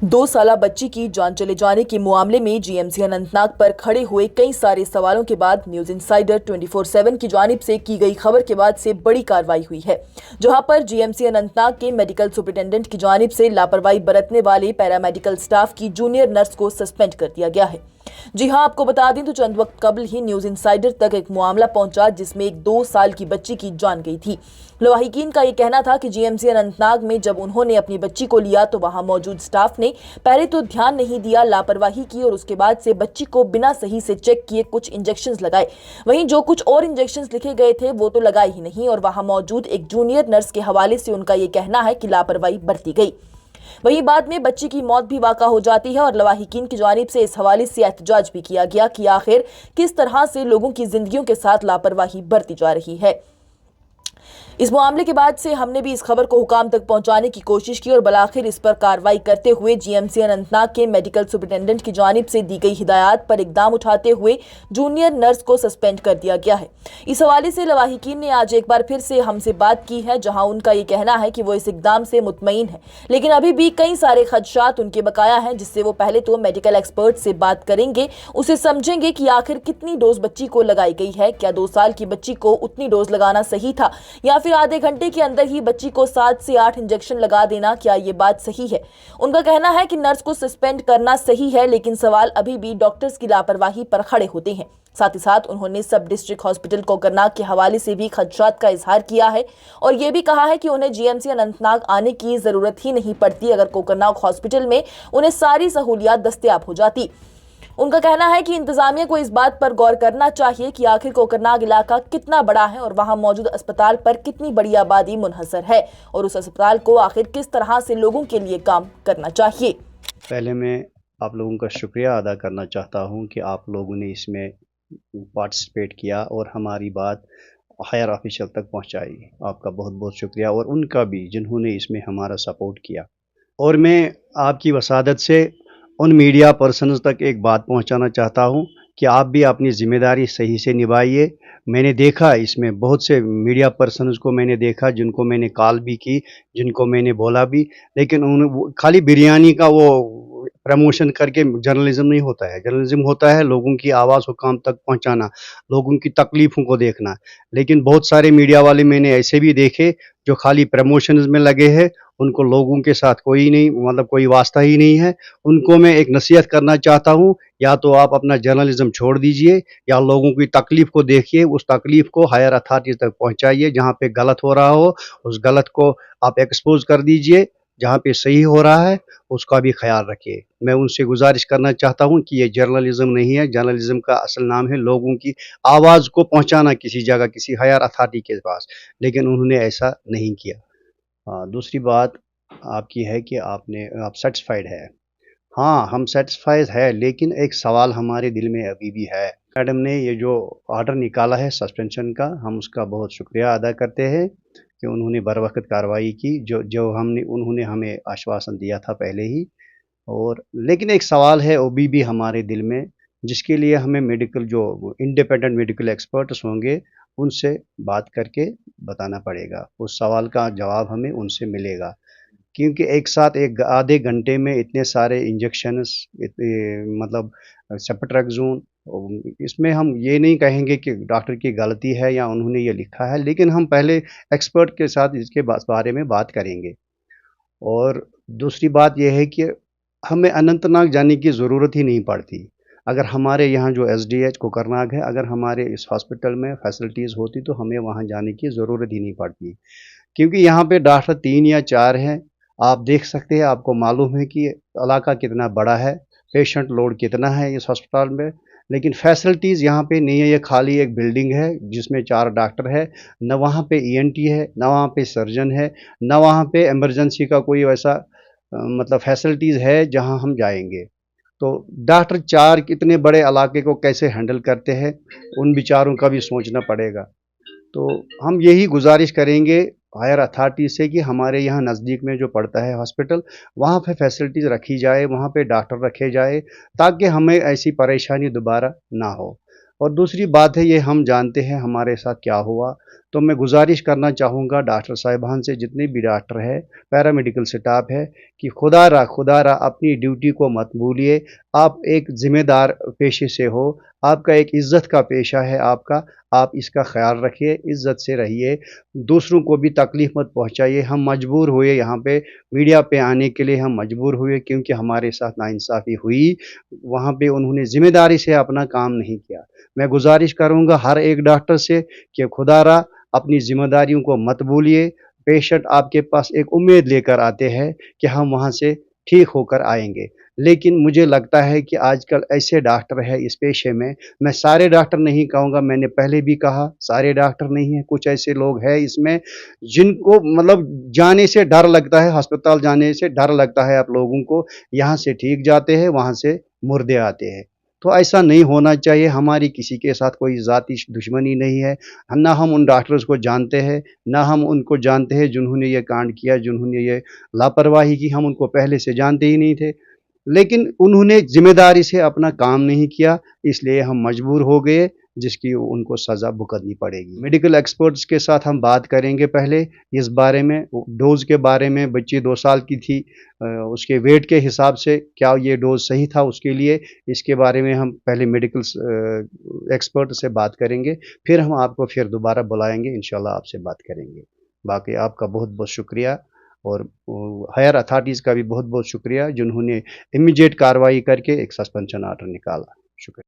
2 साला बच्ची की जान चले जाने के मामले में जीएमसी अनंतनाग पर खड़े हुए कई सारे सवालों के बाद न्यूज इंसाइडर 24/7 की जानिब से की गई खबर के बाद से बड़ी कार्रवाई हुई है, जहां पर जीएमसी अनंतनाग के मेडिकल सुपरिटेंडेंट की जानिब से लापरवाही बरतने वाले पैरामेडिकल स्टाफ की जूनियर नर्स को सस्पेंड कर दिया गया है। जी हां, आपको बता दें तो चंद वक्त कबल ही न्यूज इंसाइडर तक एक मामला पहुंचा जिसमें एक 2 साल की बच्ची की जान गई थी। लवाहिकीन का ये कहना था कि जीएमसी अनंतनाग में जब उन्होंने अपनी बच्ची को लिया तो वहां मौजूद स्टाफ ने पहले तो ध्यान नहीं दिया, लापरवाही की और उसके बाद से बच्ची को बिना सही से चेक किए कुछ इंजेक्शंस लगाए। वहीं जो कुछ और इंजेक्शंस लिखे गए थे वो तो लगाए ही नहीं और वहां मौजूद एक जूनियर नर्स के हवाले से उनका ये कहना है कि लापरवाही बरती गई। वहीं बाद में बच्ची की मौत भी वाक़ा हो जाती है और लवाहिकीन की जानिब से इस हवाले से एहतजाज भी किया गया कि आखिर किस तरह से लोगों की जिंदगियों के साथ लापरवाही बरती जा रही है। इस मामले के बाद से हमने भी इस खबर को हुकाम तक पहुंचाने की कोशिश की और बलाखिर इस पर कार्रवाई करते हुए जीएमसी अनंतनाग के मेडिकल सुपरिटेंडेंट की जानिब से दी गई हिदायत पर इकदाम उठाते हुए जूनियर नर्स को सस्पेंड कर दिया गया है। इस हवाले से लवाहिकीन ने आज एक बार फिर से हमसे बात की है, जहां उनका ये कहना है कि वो इस इकदाम से मुतमईन है, लेकिन अभी भी कई सारे खदशात उनके बकाया हैं, जिससे वो पहले तो मेडिकल एक्सपर्ट से बात करेंगे, उसे समझेंगे कि आखिर कितनी डोज बच्ची को लगाई गई है, क्या 2 साल की बच्ची को उतनी डोज लगाना सही था या फिर आधे घंटे के अंदर ही बच्ची को 7 से 8 इंजेक्शन लगा देना, क्या ये बात सही है। उनका कहना है कि नर्स को सस्पेंड करना सही है, लेकिन सवाल अभी भी डॉक्टर्स की लापरवाही पर खड़े होते हैं। साथ ही साथ उन्होंने सब डिस्ट्रिक्ट हॉस्पिटल कोकरनाग के हवाले से भी खदशात का इजहार किया है और ये भी कहा है कि उन्हें जीएमसी अनंतनाग आने की जरूरत ही नहीं पड़ती अगर कोकरनाग हॉस्पिटल में उन्हें सारी सहूलियात दस्तयाब हो जाती। उनका कहना है कि इंतजामिया को इस बात पर गौर करना चाहिए कि आखिर कोकरनाग इलाका कितना बड़ा है और वहां मौजूद अस्पताल पर कितनी बड़ी आबादी मुनहसर है और उस अस्पताल को आखिर किस तरह से लोगों के लिए काम करना चाहिए। पहले मैं आप लोगों का शुक्रिया अदा करना चाहता हूं कि आप लोगों ने इसमें पार्टिसिपेट किया और हमारी बात हायर ऑफिशियल तक पहुंचाई। आपका बहुत बहुत शुक्रिया और उनका भी जिन्होंने इसमें हमारा सपोर्ट किया। और मैं आपकी वसादत से उन मीडिया पर्सनस तक एक बात पहुंचाना चाहता हूं कि आप भी अपनी ज़िम्मेदारी सही से निभाइए। मैंने देखा इसमें बहुत से मीडिया पर्सनस को मैंने देखा जिनको मैंने कॉल भी की, जिनको मैंने बोला भी, लेकिन उन्होंने खाली बिरयानी का वो प्रमोशन करके जर्नलिज्म नहीं होता है। जर्नलिज्म होता है लोगों की आवाज़ हुकाम तक पहुंचाना, लोगों की तकलीफ़ों को देखना। लेकिन बहुत सारे मीडिया वाले मैंने ऐसे भी देखे जो खाली प्रमोशंस में लगे हैं, उनको लोगों के साथ कोई नहीं मतलब कोई वास्ता ही नहीं है। उनको मैं एक नसीहत करना चाहता हूँ, या तो आप अपना जर्नलिज्म छोड़ दीजिए या लोगों की तकलीफ़ को देखिए, उस तकलीफ़ को हायर अथॉरिटी तक पहुँचाइए। जहाँ पे गलत हो रहा हो उस गलत को आप एक्सपोज़ कर दीजिए, जहाँ पे सही हो रहा है उसका भी ख्याल रखिए। मैं उनसे गुजारिश करना चाहता हूँ कि ये जर्नलिज्म नहीं है, जर्नलिज्म का असल नाम है लोगों की आवाज़ को पहुँचाना किसी जगह, किसी हायर अथॉरिटी के पास, लेकिन उन्होंने ऐसा नहीं किया। दूसरी बात आपकी है कि आप सेटिस्फाइड है। हाँ, हम सेटिस्फाइड है, लेकिन एक सवाल हमारे दिल में अभी भी है। मैडम ने ये जो ऑर्डर निकाला है सस्पेंशन का, हम उसका बहुत शुक्रिया अदा करते हैं कि उन्होंने बरवक़्त कार्रवाई की, जो उन्होंने हमें आश्वासन दिया था पहले ही। और लेकिन एक सवाल है अभी भी हमारे दिल में, जिसके लिए हमें मेडिकल जो इंडिपेंडेंट मेडिकल एक्सपर्ट्स होंगे उनसे बात करके बताना पड़ेगा। उस सवाल का जवाब हमें उनसे मिलेगा, क्योंकि एक साथ एक आधे घंटे में इतने सारे इंजेक्शंस, मतलब सेपट्रैक्सोन, इसमें हम ये नहीं कहेंगे कि डॉक्टर की गलती है या उन्होंने ये लिखा है, लेकिन हम पहले एक्सपर्ट के साथ इसके बारे में बात करेंगे। और दूसरी बात यह है कि हमें अनंतनाग जाने की ज़रूरत ही नहीं पड़ती। अगर हमारे यहाँ जो एसडीएच कोकरनाग है, अगर हमारे इस हॉस्पिटल में फैसिलिटीज़ होती तो हमें वहाँ जाने की ज़रूरत ही नहीं पड़ती, क्योंकि यहाँ पे डॉक्टर 3 या 4 हैं। आप देख सकते हैं, आपको मालूम है कि इलाका कितना बड़ा है, पेशेंट लोड कितना है इस अस्पताल में, लेकिन फैसिलिटीज़ यहाँ पे नहीं है। ये खाली एक बिल्डिंग है जिसमें 4 डॉक्टर है, न वहाँ पे ईएनटी है, न वहाँ पे सर्जन है, न वहाँ पे इमरजेंसी का कोई वैसा मतलब फैसिलिटीज़ है जहाँ हम जाएंगे। तो डॉक्टर 4 कितने बड़े इलाके को कैसे हैंडल करते हैं, उन बेचारों का भी सोचना पड़ेगा। तो हम यही गुजारिश करेंगे हायर अथॉरिटी से कि हमारे यहाँ नज़दीक में जो पड़ता है हॉस्पिटल, वहाँ पे फैसिलिटीज़ रखी जाए, वहाँ पे डॉक्टर रखे जाए, ताकि हमें ऐसी परेशानी दोबारा ना हो। और दूसरी बात है, ये हम जानते हैं हमारे साथ क्या हुआ। तो मैं गुजारिश करना चाहूँगा डॉक्टर साहिबान से, जितने भी डॉक्टर है, पैरामेडिकल स्टाफ है, कि खुदारा अपनी ड्यूटी को मत भूलिए। आप एक ज़िम्मेदार पेशे से हो, आपका एक इज़्ज़त का पेशा है आपका, आप इसका ख्याल रखिए, इज़्ज़त से रहिए, दूसरों को भी तकलीफ़ मत पहुँचाइए। हम मजबूर हुए यहाँ पे मीडिया पे आने के लिए, हम मजबूर हुए क्योंकि हमारे साथ नाइंसाफ़ी हुई, वहाँ पे उन्होंने ज़िम्मेदारी से अपना काम नहीं किया। मैं गुजारिश करूँगा हर एक डॉक्टर से कि खुदारा अपनी ज़िम्मेदारियों को मत भूलिए। पेशेंट आपके पास एक उम्मीद लेकर आते हैं कि हम वहाँ से ठीक होकर आएँगे। लेकिन मुझे लगता है कि आजकल ऐसे डॉक्टर हैं इस पेशे में, मैं सारे डॉक्टर नहीं कहूँगा, मैंने पहले भी कहा सारे डॉक्टर नहीं हैं, कुछ ऐसे लोग हैं इसमें जिनको मतलब जाने से डर लगता है, अस्पताल जाने से डर लगता है आप लोगों को, यहाँ से ठीक जाते हैं, वहाँ से मुर्दे आते हैं। तो ऐसा नहीं होना चाहिए, हमारी किसी के साथ कोई ज़ाती दुश्मनी नहीं है, ना हम उन डॉक्टर्स को जानते हैं, ना हम उनको जानते हैं जिन्होंने ये कांड किया, जिन्होंने ये लापरवाही की, हम उनको पहले से जानते ही नहीं थे। लेकिन उन्होंने ज़िम्मेदारी से अपना काम नहीं किया, इसलिए हम मजबूर हो गए, जिसकी उनको सज़ा भुगतनी पड़ेगी। मेडिकल एक्सपर्ट्स के साथ हम बात करेंगे पहले इस बारे में, डोज़ के बारे में। बच्ची 2 साल की थी, उसके वेट के हिसाब से क्या ये डोज़ सही था उसके लिए, इसके बारे में हम पहले मेडिकल एक्सपर्ट से बात करेंगे, फिर हम आपको फिर दोबारा बुलाएँगे, इंशाल्लाह आपसे बात करेंगे। बाकी आपका बहुत-बहुत शुक्रिया, और हायर अथॉरिटीज़ का भी बहुत-बहुत शुक्रिया जिन्होंने इमीडिएट कार्रवाई करके एक सस्पेंशन ऑर्डर निकाला। शुक्रिया।